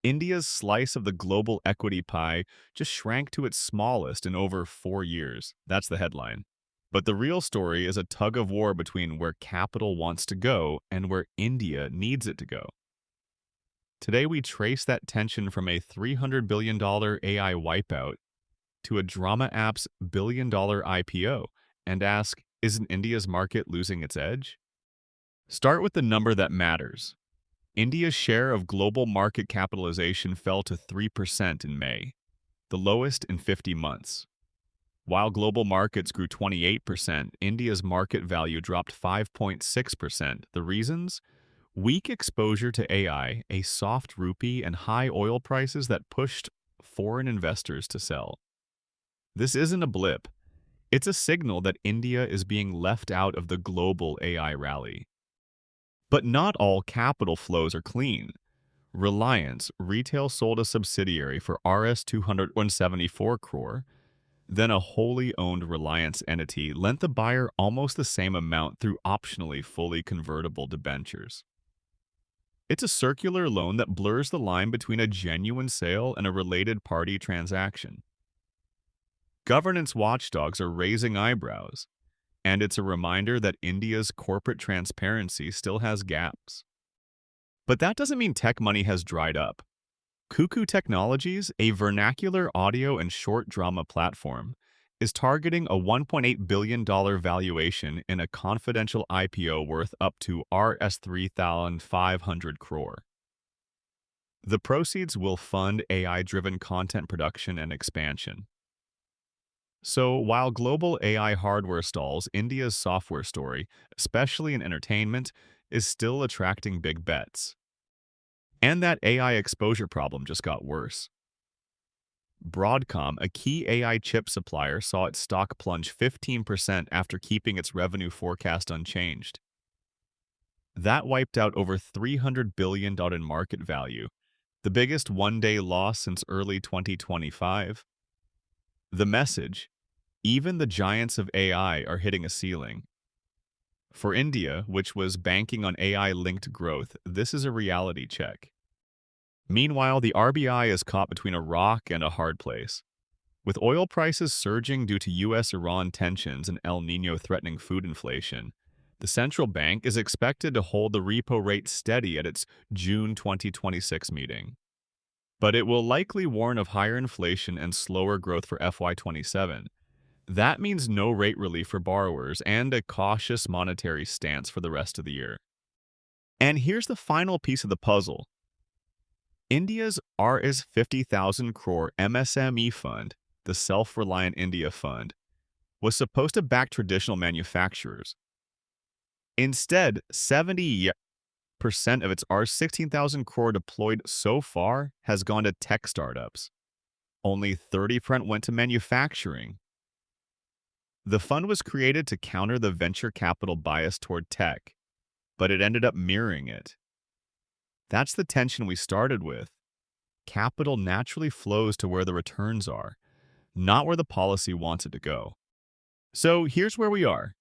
India's slice of the global equity pie just shrank to its smallest in over 4 years. That's the headline. But the real story is a tug of war between where capital wants to go and where India needs it to go. Today, we trace that tension from a $300 billion AI wipeout to a drama app's $1 billion IPO and ask, isn't India's market losing its edge? Start with the number that matters. India's share of global market capitalization fell to 3% in May, the lowest in 50 months. While global markets grew 28%, India's market value dropped 5.6%. The reasons? Weak exposure to AI, a soft rupee, and high oil prices that pushed foreign investors to sell. This isn't a blip. It's a signal that India is being left out of the global AI rally. But not all capital flows are clean. Reliance retail sold a subsidiary for Rs 274 crore. Then a wholly owned Reliance entity lent the buyer almost the same amount through optionally fully convertible debentures. It's a circular loan that blurs the line between a genuine sale and a related party transaction. Governance watchdogs are raising eyebrows, and it's a reminder that India's corporate transparency still has gaps. But that doesn't mean tech money has dried up. Kuku Technologies, a vernacular audio and short drama platform, is targeting a $1.8 billion valuation in a confidential IPO worth up to Rs 3,500 crore. The proceeds will fund AI-driven content production and expansion. So, while global AI hardware stalls, India's software story, especially in entertainment, is still attracting big bets. And that AI exposure problem just got worse. Broadcom, a key AI chip supplier, saw its stock plunge 15% after keeping its revenue forecast unchanged. That wiped out over $300 billion in market value, the biggest one-day loss since early 2025. The message: even the giants of AI are hitting a ceiling. For India, which was banking on AI-linked growth, this is a reality check. Meanwhile, the RBI is caught between a rock and a hard place. With oil prices surging due to US-Iran tensions and El Niño threatening food inflation, the central bank is expected to hold the repo rate steady at its June 2026 meeting. But it will likely warn of higher inflation and slower growth for FY27. That means no rate relief for borrowers and a cautious monetary stance for the rest of the year. And here's the final piece of the puzzle. India's Rs 50,000 crore MSME fund, the Self-Reliant India Fund, was supposed to back traditional manufacturers. Instead, 70% of its Rs 16,000 crore deployed so far has gone to tech startups. Only 30% went to manufacturing. The fund was created to counter the venture capital bias toward tech, but it ended up mirroring it. That's the tension we started with. Capital naturally flows to where the returns are, not where the policy wants it to go. So here's where we are.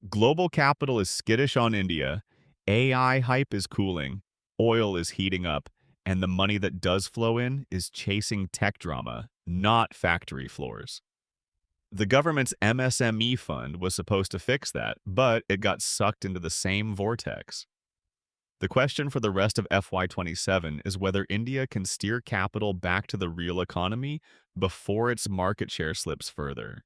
Global capital is skittish on India, AI hype is cooling, oil is heating up, and the money that does flow in is chasing tech drama, not factory floors. The government's MSME fund was supposed to fix that, but it got sucked into the same vortex. The question for the rest of FY27 is whether India can steer capital back to the real economy before its market share slips further.